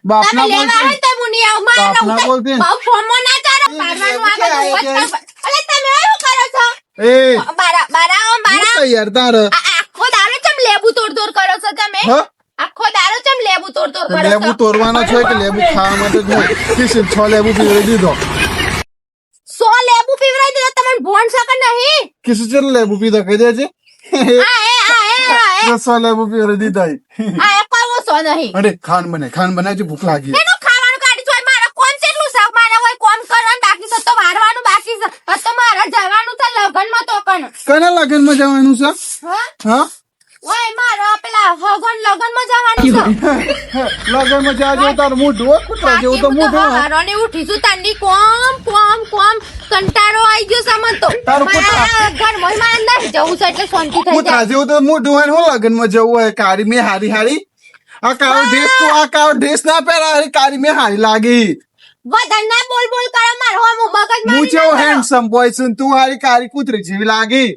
બાપના તમે લેવા બોલતી હોય તો હું નહીં આવું. મારે બાપના ઉતર- બોલતી બહુ ફોમો ના ચાલો. પાડવાનું આ બધું વચ્ચે- અલે તમે શું કરો છો? એ બારા હું યાર તારે આખો દારો ચમ લેબુ તોડ કરો છો તમે? હા આખો દારો ચમ લેબુ તોડ કરો છો? લેબુ તોડવાનો છે કે લેબુ ખાવા માટે જ નહીં કિશન 6 લેબુ પીવડી દીધો 100 લેબુ પીવરાઈ દીધો તમને ભોણ શકે નહીં? કિશન ચેટલો લેબુ પીધો કહી દેજે આ 100 લેબુ પીવડી દીધા કોઈ સો નહીં. અરે ખાન બનાવજો ભૂખ લાગી એનું ખાવાનું કાઢી છો મારા કોમ કેટલું છે? મારા હોય કોમ કરવાનું બાકી છે તો વારવાનું બાકી છે. આ તો મારે જવાનું છે લગનમાં તો કણ. કના લગનમાં જવાનું છે હા હા ઓય મારા પેલા હગન લગનમાં જવાનું છે. લગનમાં જાજો તાર મોઢું હો, કૂતરા જેવું તો મોઢું હો. હારોને ઉઠીશું તાંડી કોમ કંટાળો આવી ગયો છે મને તો. તારું કૂતરા. મારા ઘરમાં મારે નહીં જવું છે એટલે શાંતિ થઈ કૂતરા જાય. જેવું તો મોઢું હોય ને હું લગનમાં જવું હોય કાળી મેં હારી આ કાળો ડ્રેસ ના પહેરા હારી કાળી મેં હારી લાગી વધારે ના બોલ કરો મારો હું મગજ હું મારી જેવો હેન્ડસમ બોય છું ને તું હારી કાળી કૂતરી જેવી લાગી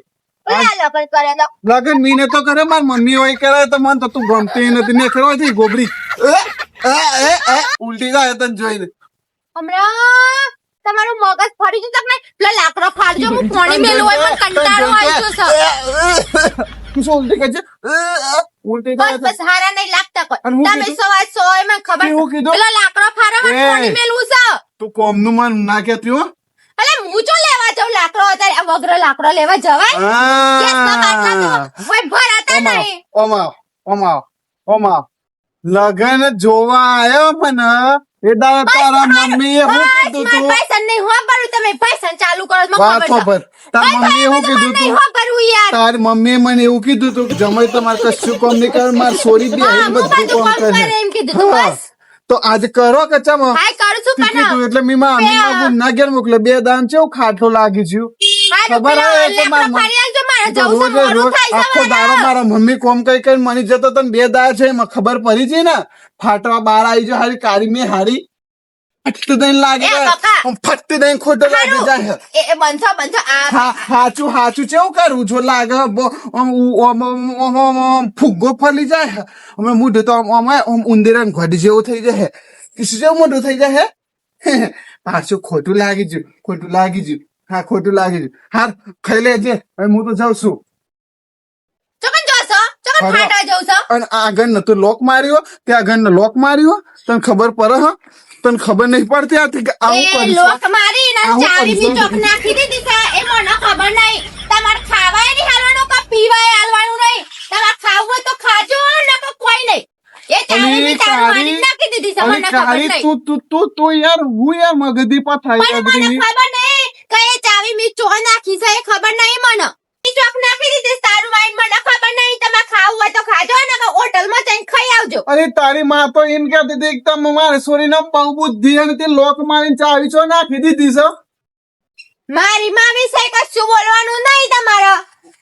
લગન કરે તો લગન મીને તો કરે માર મમ્મી હોય કરે તો મન તો તું ગમતી નથી ને ખેડવાથી ગોબરી ઉલટી જાય તને જોઈને હમણાં તમારું મગજ ફરી ગયું તમને પેલા લાકડો ફાડજો હું પાણી મેલું હોય મને કંટાળો આવી ગયો છે. તું શું ઉલટી કરજે ઉલટી બસ જાય બસ હારા નહીં લાગતા કોઈ. અને હું તમે કીધું? સવાય સોય માં ખબર એવું કીધું? પેલા લાકડો ફાડવા મને એ. પાણી મેલવું છે. તું કોમનું મન ના કેતી હો અલે હું જો લેવા જાઉં લાકડો અત્યારે આ વગર લાકડો લેવા જવાય? ગેસના બાટલા તો કોઈ ભરાતા નહીં. ઓમા લગન જોવા આયો મને એ દાડા તારા મમ્મી એ શું કીધું બસ, તું મારે પૈસા નહીં વાપરવું. તમે પૈસા ચાલુ કરો છો, મને વાત ખબર છે. ખબર તાર મમ્મી એ શું કીધું નહીં તું વાપરવું યાર. તારી મમ્મી મને એવું કીધું તું કે જમાઈ તમારે કશું કામ નહીં કરે માર સોરી બી હા, આવીને હું બધું બધું કામ કામ કરે કરે એમ કીધું તું, હા. બસ. તો આજે કરો કે ચમ હાય કરું છું કના. કીધું એટલે મી માં ના ઘેર મોકલે 2 દાન છે ખાટલો લાગી છું હારું, ખબર પેલા હોય તો લેકડો માર ફરી આલજો, મારે તો જવું છે, રોજે મોડું રોજ થાય છે આખો દાડો મારે. મારા મમ્મી કોમ કઈ મની જતો તને 2 દાડા છે એમાં ખબર પડી છે ને ફાટવા બહાર આવી જાય હારી કાળી મેં હારી ફટ દઈને લાગે એ કાકા. ફટ દઈને ખોટો લાગી જાય એ બંધો આ હાચું કેવું કરું જો લાગે ફુગ્ગો ફરી જાય અમે મોઢું તો ઉંદરા ઘડી જેવું થઈ જાય કિસું જેવું મોઢું થઈ જાય પાછું ખોટું લાગી ગયું હા ખોટું લાગી ગયું હા ખાઈ લેજે હવે હું તો જાઉં છું ચોકન જોશો ચોકન ફરવા. ફાટવા જવું છો. અને આગળ નતો લોક માર્યો ત્યાં આગળ લોક માર્યો તને ખબર પડે હ તને ખબર નહીં પડતી આવું એ કરીશ લોક મારી ને આવું ચાવી કરીશું. બી ચોક નાખી દીધી છે એ મને ખબર નહીં. તમારે ખાવાય નહીં હાલવાનું કે પીવાય હાલવાનું નહીં. તમારે ખાવું હોય તો ખાજો નકર કોઈ નહીં. એ ચાવી બી ચાવી મારી નાખી દીધી છે, મને ખબર નહીં. તું યાર હું યાર મગધી પર થાય પણ મને ખબર નહીં કે એ ચાવી મી ચો નાખી છે એ ખબર નહીં મને. ઈ ચોક નાખી દીધી છે, તારું વાઈન મને ખબર નહીં. તમારે ખાવું હોય તો ખાજો નકર હોટલમાં જઈને ખાઈ આવજો. અરે તારી માં તો એમ કહેતી હતી કે તમે મારે સોરીનો બહુ બુદ્ધિ અને તે લોક મારીને ચાવી છો નાખી દીધી છે મારી માં વિશે કશું બોલવાનું નહીં તમારે.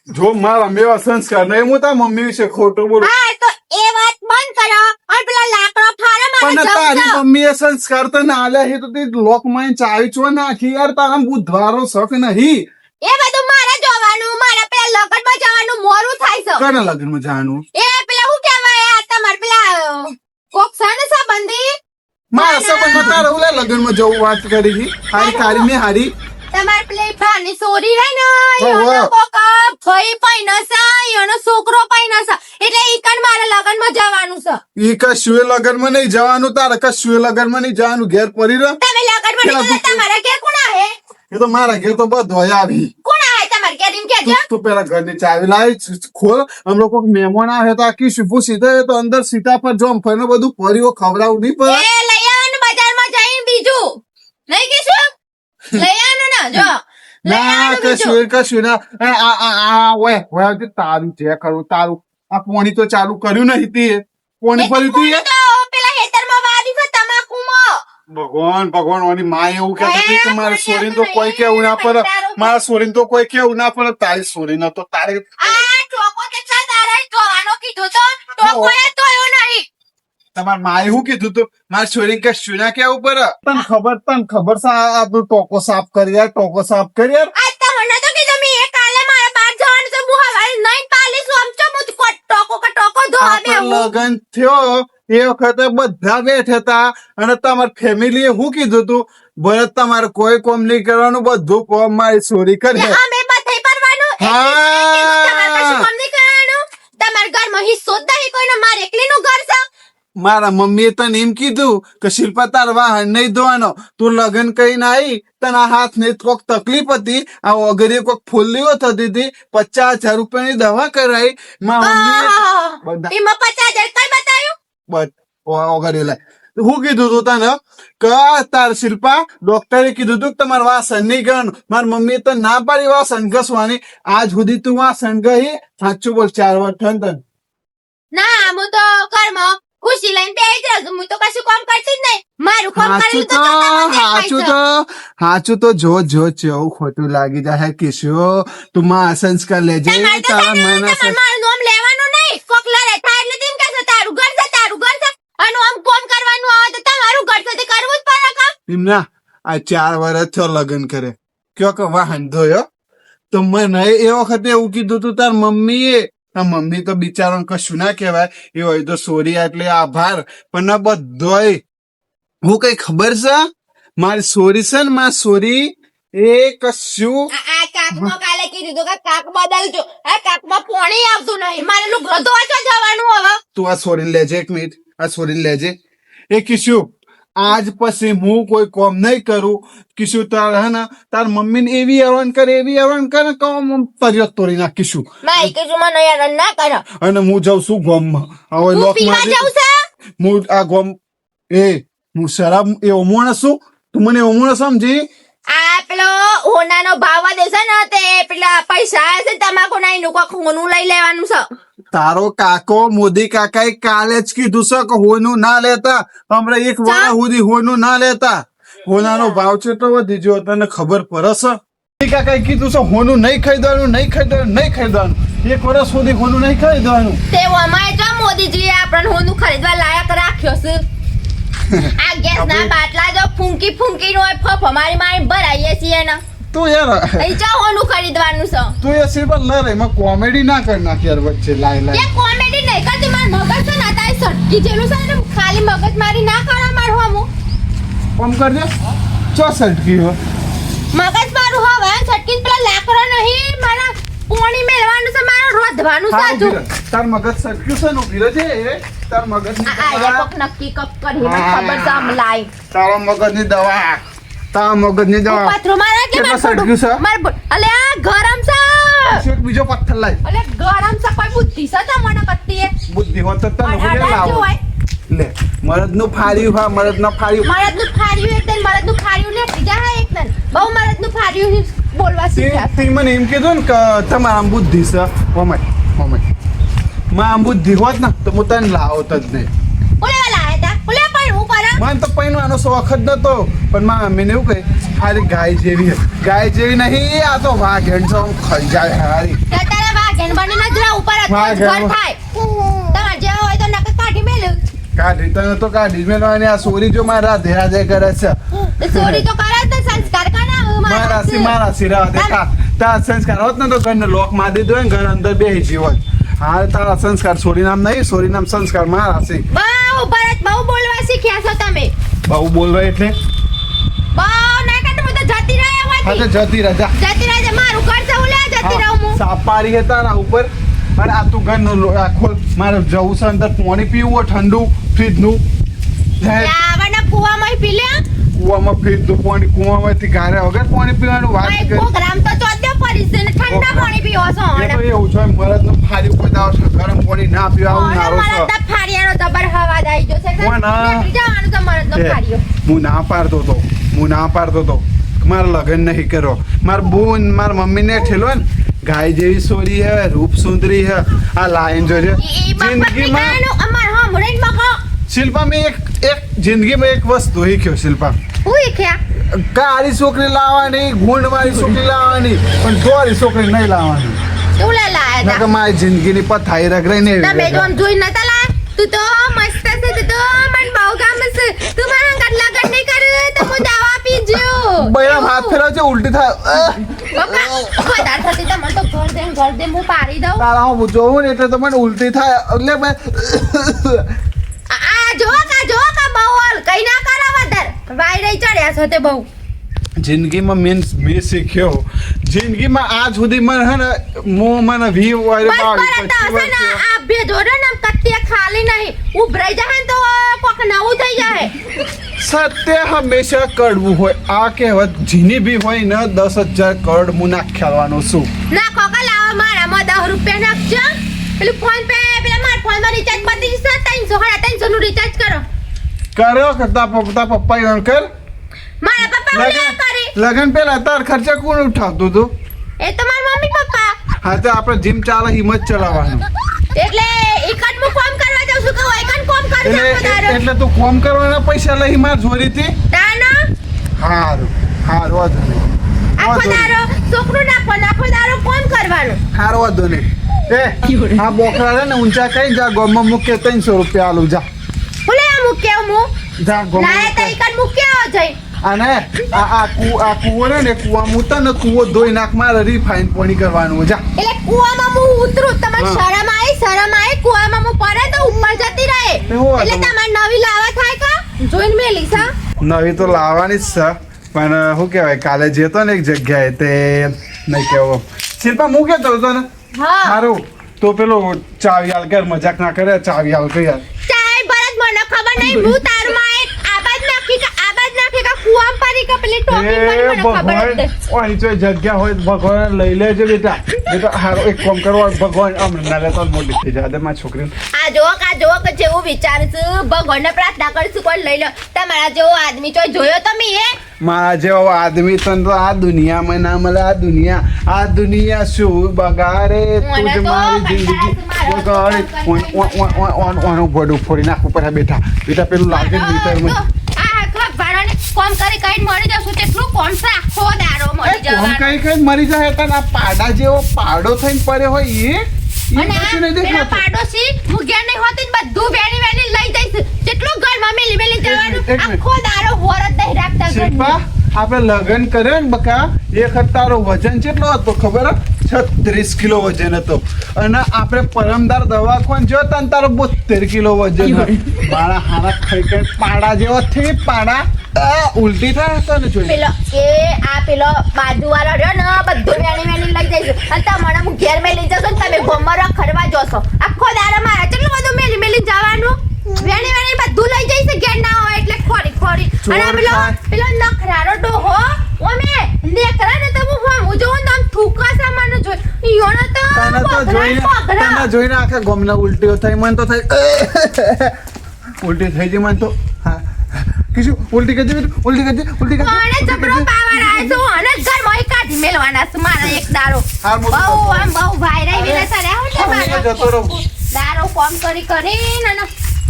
જો મારા મેવા સંસ્કાર નહીં હું તાર મમ્મી વિશે ખોટું બોલું હા તો એ વાત બંધ કરો અને પેલા લાકડો ફાડો મારે પણ જવું તારી છે. મમ્મી એ સંસ્કાર તો ના આલ્યા છે તો તે લોક મારીને ચાવી છો નાખી યાર તારા બુધવારો શક નહીં એ બધું મારે જોવાનું. મારે પેલા લગનમાં જવાનું મોડું થાય છે. કના લગ્નમાં જવાનું એ પેલા હું કહેવાય આ તમારે પેલા કોક છે ને સંબંધી મારા સંબંધમાં તારા ઓલા લગ્નમાં જવું વાત કરી હતી હારી કારી મેં હારી તમારે પેલી ભાની સોરી રહી ને ઓહો. એનો કોક ભાઈ પૈણસે એનો છોકરો પૈણસે એટલે ઈ કણ મારે લગનમાં જવાનું છે. ઈ કશું લગ્નમાં નહીં જવાનું તારે કશું લગ્નમાં નહીં જવાનું ઘેર પડી રહ તમે લગનમાં પેલા નહીં જતા, તમારા ઘેર કોણ આહે? એ તો મારા ઘેર તો બધો આવી કોણ આહે તમારા ઘેર એમ કહેજો. તું પેલા ઘરની ચાવી લાવી ખોલ અમે લોકો મહેમાન આવે તો આખી શીપુ સીધા તો અંદર સીતા પર જો ફઈને બધું ફરીઓ ખવડાવું નહીં પડે એ લઈ આવવાનું બજારમાં જઈને બીજું નહીં કીધું લઈ આવવાનું ને જો લઈ ના આવવાનું બીજું. કશું ઓય તારું જે કરું તારું આ પોણી તો ચાલુ કર્યું નહીં તે પોણી ફર્યું તું એ તો પેલા હેતરમાં વાડી છે તમાકુમાં. ભગવાન ઓની માં એવું કહેતી હતી કે મારા સોરીને તો કોઈ કેવું ના પડે મારા સોરીને તો કોઈ કેવું ના પડે તારી સોરીને તો તારે આ ટોકો કેટલા દાડા જોવાનો કીધું તો ટોકોએ તોયો નહીં. તમારા માએ શું કીધું તું મારા છોરીને કશું ના કેવું પડે તને ખબર છે આ તું ટોકો સાફ કરી યાર ટોકો સાફ કરી યાર આજ તમને તો કીધું મેં એ કાલે મારે બહાર જવાનું છે હું હવારે નહીં પાલીશું આમ ચમ હું ટોકો ધોવા આપણો બેહું. લગન થયો એ વખતે બધા બેઠા હતા અને તમારી ફેમિલીએ શું કીધું તું ભરત તમારે કોઈ કોમ નહીં કરવાનું બધું કોમ મારી ચોરી કરે અમે બધાય પરવાનું તમારે કશું કામ નહીં કરવાનું તમારા ઘરમાં હિસ્સો જ નહીં કોઈનો મારે એકલીનું ઘર છે મારા મમ્મીએ તને એમ કીધું કે શિલ્પા તાર વાહન નહીં ધોવાનો તું લગ્ન કરીને આવી તને હાથ ને કોક તકલીફ હતી આ વગેરે કોક ફૂલ્લીઓ થતી હતી 50,000 રૂપિયાની દવા કરાઈ મારા મમ્મીએ એમાં 50,000 કઈ બતાવ્યું વગેરે લાય હું કીધું તું તને કે તાર શિલ્પા ડોક્ટરે કીધું તું કે તમારે વાસણ નહીં કરવાનું મારી મમ્મીએ તો ના પાડી વાસણ ઘસવાની આજ સુધી તું વાસણ ગઈ સાચું બોલ 4 વર્ષ થયા તને ના હું તો ઘરમાં ખુશી લઈને બેસી જ રહું હું તો કશું કામ કરતી જ નહીં મારું કામ કરેલું તો હાચું તો જો જેવું ખોટું લાગી જાય કિશો તું માં સંસ્કાર લેજે તારા મારું નામ લેવાનું નહીં કોક લડે થાય એટલે તેમ કહેશે તારું ઘર છે અને આમ કોમ કરવાનું આવે તો તમારું ઘર છે તે કરવું જ પડે કામ એમના આ 4 વર્ષ થયો લગ્ન કરે કયો કે વાહન ધોયો તો મને એ વખતે એવું કીધું તું તાર મમ્મીએ મમ્મી તો બિચારો કશું ના કહેવાય એ હોય તો સોરી એટલે આભાર પણ બધોય હું કઈ ખબર છે મારી સોરી છે ને માં સોરી એ કશું આ કાકમાં કાલે કીધું તો કે કાક બદલજો આ કાકમાં પાણી આવતું નહીં મારે લુગડો ધોવા જવાનું હવે તું આ સોરી લેજે 1 મિનિટ આ સોરી લેજે એ કિશુ આજ પછી હું કોઈ કોમ નહીં કરું કિશુ તાર હે ને તાર મમ્મીને એવી હેરાન કરે કોમ પરિયો તોડી નાખીશું માઈ કે મને હેરાન ના કરો અને હું જાઉં છું ગોમમાં હવે લોક પીવા જાઉં છે હું આ ગોમ હું શરાબ એવો માણસ છું તું મને એવો માણસ સમજી આ પેલો હોનાનો ભાવ વધે છે ને તે પેલા પૈસા આવે છે તમાકુ ના એનું કોક હોનું લઈ લેવાનું છે તારો કાકો મોદી કાકાએ કાલે જ કીધું છે કે હોનું ના લેતા હમણાં 1 વર્ષ સુધી હોનું ના લેતા હોનાનો ભાવ છે તો વધી ગયો તને ખબર પડે છે મોદી કાકાએ કીધું છે હોનું નહીં ખરીદવાનું 1 વર્ષ સુધી હોનું નહીં ખરીદવાનું તે અમારે જો મોદીજીએ આપણને હોનું ખરીદવા લાયક રાખ્યો છે આ ગેસ ના બાટલા જો ફૂંકી નો ફફ મારી ભરાઈએ છીએ ને તું યાર અહીં જો હોનું ખરીદવાનું છે તું એ સિર્ફ લર એમાં કોમેડી ના કર નાખ યાર વચ્ચે લાય એ કોમેડી નહીં કરતી માર મગજ છે ને તારી સટકી જેલું છે ને ખાલી મગજ મારી ના કરો માર હોમું કોમ કરજે ચો સટકી હો મગજ મારું હવે સટકી પેલા લાકડો નહીં મારા પોણી મેળવાનું છે મારે રોધવાનું છે હજુ તાર મગજ સટક્યું છે નો ભીરે છે તાર મગજ ની આ કોક નક્કી કપ કરી મને ખબર છે આમ લાઈ તારા મગજ ની દવા તારા મગજ ની દવા પથરો મારા કે માર સટક્યું છે માર અલે આ ગરમ છે એક બીજો પથ્થર લાય અલે ગરમ છે કોઈ બુદ્ધિ છે તો મને કત્તી એ બુદ્ધિ હોત તો તને હું લાવ લે મરદ નું ફાડ્યું મરદ નું ફાડ્યું એકદમ ને બીજા એકદમ બહુ મરદ નું ફાડ્યું બોલવા શીખ્યા તે મને એમ કીધું ને કે તમારા બુદ્ધિ છે મમ્મી માં બુદ્ધિ હોત ને તો હું તને લાવત જ નહીં ઓલે લાયા તા ઓલે પણ હું પર મને તો પૈણવાનો શોખ જ નતો પણ માં મમ્મીને એવું કહે હારી ગાય જેવી નહીં આ તો વાઘેણ છે ખાઈ જાય હારી તારા વાઘેણ બનીને જરા ઉપર ઘર થાય તમાર જે હોય તો નક કાઢી મેલ્યું કાઢી તને તો કાઢી મેલવાની આ સોરી જો મારા રાધે કરે છે સોરી તો કરે તો સંસ્કાર કરા મારા સિરા દેખા તારા સંસ્કાર હોત ને તો ઘરને લોક માર દીધો હોય ને ઘર અંદર બેહી જીવત હા તારા સંસ્કાર સોરી નામ નહીં સોરી નામ સંસ્કાર મારા છે બહુ ભરત બહુ બોલવા શીખ્યા છો તમે બહુ બોલવા એટલે બહુ ના કાટ હું તો જતી રહ્યા હા તો જતી રહે મારું ઘર છે ઓલે જતી રહું હું સાપારી હે તારા ઉપર અને આ તું ઘરનો આખો મારે જવું છે અંદર પાણી પીવું ઠંડુ ફ્રીજનું લાવાના કુવામાં પી લે કુવામાં ફ્રીજનું પાણી કુવામાંથી ગારે વગર પાણી પીવાનું વાત કરે પ્રોગ્રામ તો ચોદ્યો પડી છે ને ઠંડા પાણી પીવો છો એ તો એવું છે મરદનું ફાડી ઉપર દાવ ગરમ પાણી ના પીવાનું નારો છે મરદના ફાડિયાનો દબર હવા દાઈ ગયો છે જવાનું તો મરદનો ફાડિયો હું ના પાડતો તો મારા લગ્ન નહીં કરો માર બોન માર મમ્મીને ઠેલો ને ગાય જેવી સોરી હે રૂપ સુંદરી હે આ લાઈન જોજે જિંદગીમાં અમાર હમ રેન મકો શિલ્પા મેં એક જિંદગીમાં એક વસ્તુ શીખ્યો શિલ્પા હું શીખ્યા કાળી છોકરી લાવવાની ગુણ વાળી છોકરી લાવવાની પણ દોરી છોકરી નહીં લાવવાની તું લે લાયા નકર મારી જિંદગીની પથાઈ રગડાઈ ને તમે જોન જોઈ નતા લાયા તું તો મસ્ત છે તું તો મન બહુ ગામ છે તું મારા ઘર લગન નહીં કરે તો હું દવા પીજો બયા હાથ ફેરવ છે ઉલટી થાય બકા વધારે થતી તો મને તો ઘર દે હું પાડી દઉં તારા હું જોઉં ને એટલે તો મને ઉલટી થાય એટલે મેં આ મારા સાથે બહુ જિંદગીમાં મીન્સ મેં શીખ્યો જિંદગીમાં આજ સુધી મને હે ને મને 20 વર્ષ બસ પરત હશે ને આ બે જોડે ને કત્તે ખાલી નહીં ઉભરાઈ જાય ને તો કોક નવું થઈ જાય સત્ય હંમેશા કડવું હોય આ કહેવત જીની બી હોય ને 10,000 કરોડ હું નાખ્યાવાનો છું ના કોકા લાવો મારામાં 10 રૂપિયા નાખજો પેલું ફોન પે પેલા મારા ફોનમાં રિચાર્જ પતી જશે 300 નું રિચાર્જ કરો કર્યો કરતા પપ્પા એમ કર મારા પપ્પા હું કરે લગન પેલા તાર ખર્ચા કોણ ઉઠાવતું તું એ તો મારા મમ્મી પપ્પા હા તો આપણે જીમ ચાલે હિંમત ચલાવવાનું એટલે એકડ હું કામ કરવા જાઉં છું કે એકડ કામ કરું છું આખો દાડો એટલે તું કોમ કરવાના પૈસા લઈ માર જોરીથી તાના હારું વાંધો નહીં આખો દાડો છોકરું આખો દાડો કામ કરવાનું હારું વાંધો નહીં એ આ બોકરા રે ને ઊંચા કઈ જા ગોમમાં મૂકે 300 રૂપિયા આલું જા ભલે આ મૂક્યો હું જા ગોમમાં ના તો એકડ મૂક્યો જઈ અને આ કૂવો રે ને કૂવા મૂતા ને કૂવો ધોઈ નાખ મારે રીફાઈન પાણી કરવાનું જા એટલે કુવામાં હું ઉતરું તમારે શરમ આવે કુવામાં હું પડે તો ઉપર જતી રહે એટલે તમારે નવી લાવા થાય કા જોઈને મેલી સા નવી તો લાવવાની જ છે પણ શું કહેવાય કાલે જતો ને એક જગ્યાએ તે નહીં કેવો શિલ્પા મૂકે તો ને હા સારું તો પેલો ચાવી હાલ કર મજાક ના કરે ચાવી હાલ કઈ યાર ચાય ભરત મને ખબર નહીં હું તારમાં એક આબાદ નાખી કે કુવામ પરી કે પેલી ટોપી પર મને ખબર હતી ઓય જો જગ્યા હોય તો ભગવાન લઈ લેજો બેટા હારો એક કામ કરો ભગવાન આમ ના લેતો મોટી થઈ જાય મારી છોકરીને આ જો કે જેવું વિચારું છું ભગવાનને પ્રાર્થના કરું છું કોઈ લઈ લો તમારા જેવો આદમી ચોય જોયો તમે એ મારા જેવો આદમી તને તો આ દુનિયામાં ના મળે આ દુનિયા શું બગાડે તું જ મારી જિંદગી બગાડે ઓનું ભડું ફોડી નાખું પર બેટા પેલું લાગે મીટરમાં કોમ કરી કઈ મરી જશું તેટલું કોમ છે આખો દારો મરી જવાનો કઈ મરી જાય તને આ પાડા જેવો પાડો થઈને પડ્યો હોય અને પેલા પાડોશી હું ઘેર નહીં હોતી ને બધું વેણી લઈ જઈશ જેટલું ઘરમાં મેલી જવાનું આખો દારો હોરત નહીં રાખતા શિલ્પા આપણે લગન કર્યો ને બકા એક તારો વજન કેટલો હતો ખબર 36 કિલો વજન હતો અને આપણે પરમદાર દવાખાન જો તને તારો 72 કિલો વજન મારા હારા ખાઈ કઈ પાડા જેવો થઈ પાડા ઉલટી થાય તને જોઈ પેલો બાજુવાળો રહ્યો ને બધું વેણી લઈ જઈશું અને તમારે હું ઘેર મેલી જશો ને તમે ગોમર ખરવા જોશો આખો દાડો મારા કેટલું બધું મેલી જવાનું વેણી બધું લઈ જઈશ ઘેર ના હોય એટલે ખોરી અને પેલો નખરારો ડોહો ઓમે લેકરા ને તો હું જોઉં તો આમ થૂકા સામાન જોઈ યોનો તને જોઈને આખા ગોમના ઉલટીઓ થઈ મન તો થઈ ઉલટી થઈ ગઈ મન તો હા કિશુ ઉલટી કરજે અને જબરો પાવર આવે તો અને ઘર મોય કાઢી મેલવાના છે મારા એક દારો બહુ વાયરાઈ વેલા સારે આવો ને જતો રહો દારો કોમ કરીને અને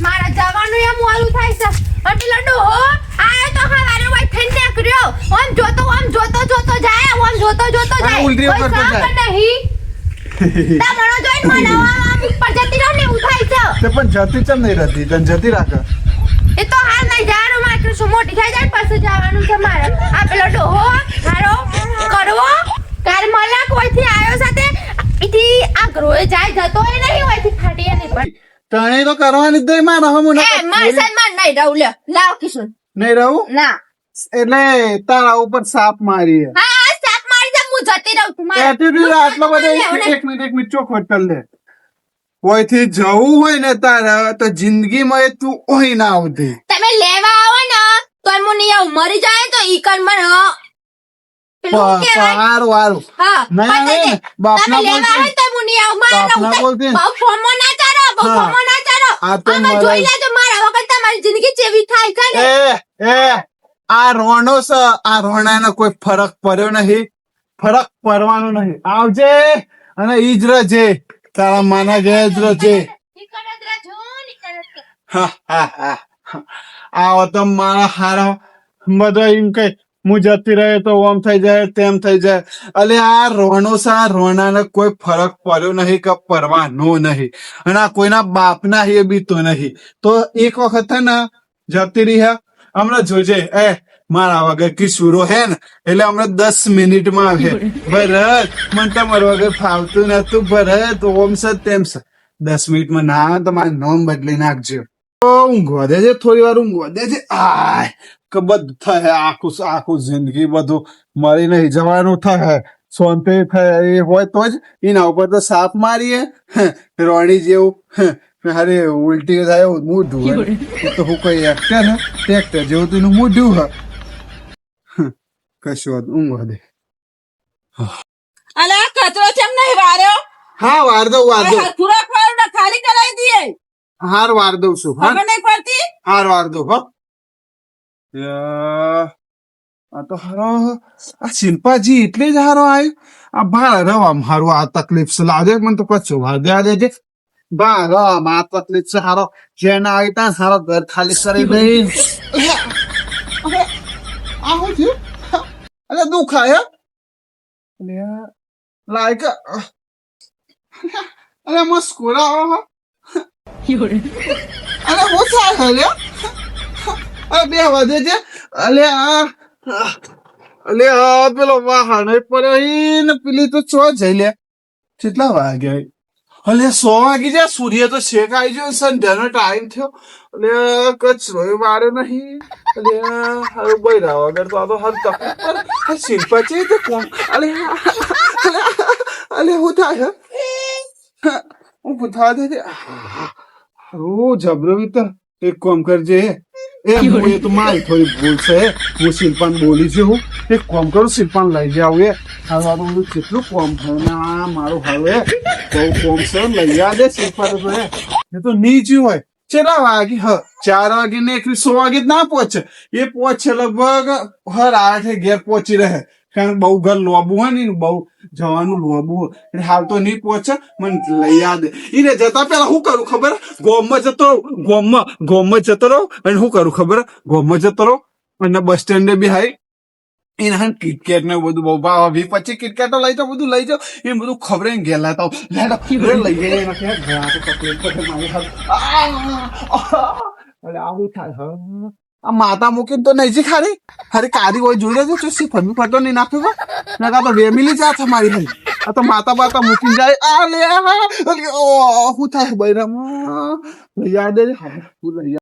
મારા જવાનું એમ ઓલું થાય છે એટલે ડોહો આયો તો હવારે વાય થઈને નીકળ્યો ઓમ જોતો જાય ઉલટીઓ કરતો જાય નહીં તમારો જોઈને મને આમ ઉપર જતી રહો ને એવું થાય છે તે પણ જતી ચમ નહીં રહેતી તને જતી રાખે એ તો હાલ નહીં જવાનું મારે શું મોટી થઈ જાય પછી જવાનું છે મારે આ પેલો ડોહો હારો કરવો કાર મલા કોઈથી આયો સાથે ઈથી આ ગ્રોએ જાય જતો એ નહીં હોયથી ફાટીએ નહીં પણ તને તો કરવાની જ નહીં મારા હમું એ માર સન્માન નહીં રહું લ્યો લાવ કિશોર નહીં રહું ના એટલે તારા ઉપર સાપ મારી હા સાપ મારી જા હું જતી રહું તું એટીટ્યુડ આટલો બધો એક મિનિટ ચોખવટ કર લે કોઈથી જવું હોય ને તારા તો જિંદગીમાં તું ઓહી ના આવતી તમે લેવા આવો ને તો હું નહીં આવું મરી જાય તો ઈ કર મને હારું હા નહીં બાપના લેવા આવે તો હું નહીં આવું મારા બહુ ફોમો ના ચારો આ તો જોઈ લેજો મારા વગર તમારી જિંદગી કેવી થાય છે ને આ રોણો છે આ રોણાનો કોઈ ફરક પડ્યો નહીં ફરક પડવાનો નહીં આવજે અને ઈ જ રહેજે તારા માના ઘેર જ રહેજે આવો તો મારા હારા બધો એમ કઈ હું જતી રહે તો ઓમ થઈ જાય તેમ થઈ જાય અલે આ રોણો છે આ રોણાને કોઈ ફરક પડ્યો નહીં કે પડવાનો નહીં અને આ કોઈના બાપના એ બીતો નહીં તો એક વખત હે ને જતી રહી હમણાં જોજે મારા વગર કિશોરો હે ને એટલે હમણાં 10 મિનિટમાં આવે ભરત મને તમારા વગર ફાવતું નતું ભરત ઓમ છે તેમ છે 10 મિનિટમાં ના આવે તો મારું નામ બદલી નાખજો ઊંઘવા દેજે થોડી વાર ઊંઘવા દેજે આય કે બધું થાય આખું જિંદગી બધું મરી નહીં જવાનું થાય શાંતિ થાય એ હોય તો જ એના ઉપર તો સાપ મારીએ રોણી જેવું અરે ઉલટી થાય એવું મોઢું હોય. એ તો હું કોઈ એક્ટર હે ટ્રેક્ટર જેવું તો એનું મોઢું હે. કશું વાત ઊંઘવા દે. અલે આ કચરો કેમ નહીં વાર્યો? હા વાર દઉં ખુરાક વાળું ને ખાલી કરાવી દઈએ. હાર વાર દઉં છું. હા ખબર નહીં પડતી. હાર વાર દઉં હો. આ તો હારો આ શિલ્પાજી એટલે જ હારો આવ્યો. આ ભાર રવામાં હારું આ તકલીફ છે લાગે મને તો કચ્છું વાર દે દેજે. ભાર રવામાં આ તકલીફ છે હારો જેને આવી ત્યાં હારો ઘર ખાલી કરી દઈ. આ શું થયું? અરે દુખાય લાયક અરે મસ્કુરા અરે હું થાય અરે બે વધે છે. અલે આ પેલો વાહન પડ્યો ને પેલી તો ચો જઈ લે. કેટલા વાગ્યા? અલે 100 વાગી જાય. સૂર્ય તો શેક આવી ગયો. સંધ્યાનો ટાઈમ થયો. અલે કચરો વાળ્યો નહીં. અલે હારું બૈરા વગર તો આ તો હર તક શિલ્પા છે તો કોણ? અલે હું થાય હું પૂછવા દે હારું જબરો તો એક કામ કરજે. એ તો મારી થોડી ભૂલ છે. હું શિલ્પાને બોલી છું. એક કામ કરું શિલ્પાને લઈ જાવ. એ હારું બધું કેટલું કોમ થયું મારું હવે બહુ કોમ છે. લઈ આ દે શિલ્પા તો એ તો નીચું હોય. કેટલા વાગે 4 વાગે ને 100 વાગે ના પહોંચે. એ પહોંચે લગભગ હર 8 ઘેર પહોંચી રહે. કારણ બહુ ઘર લોબું હોય ને બહુ જવાનું લોબું હોય એટલે હાલ તો નહીં પહોંચે. મને લઈ આ દે. એને જતા પેલા શું કરું ખબર? ગોમમાં જતો રહું. ગોમમાં જતો રહું અને શું કરું ખબર? ગોમમાં જતો રહું અને બસ સ્ટેન્ડે બી હાઈ એને હા કિટકેટ ને બધું બહુ ભાવ 20-25 કિટકેટો લઈ જાઓ. બધું લઈ જાઓ. એ બધું ખબર ગયેલા તો લઈ જઈએ. તકલીફ પડે મારી હાલ. આવું થાય. આ માતા મૂકીને તો નહીં ખારી ખારી કારી હોય જોઈ લેજો. ચુસ્સી ફરમી ફરતો નહીં નાખ્યું ના તો વેમિલી જા તમારી હરી. આ તો માતા બાતા મૂકીને જાય. આ લે શું થાય બૈરામાં લઈ આ દે.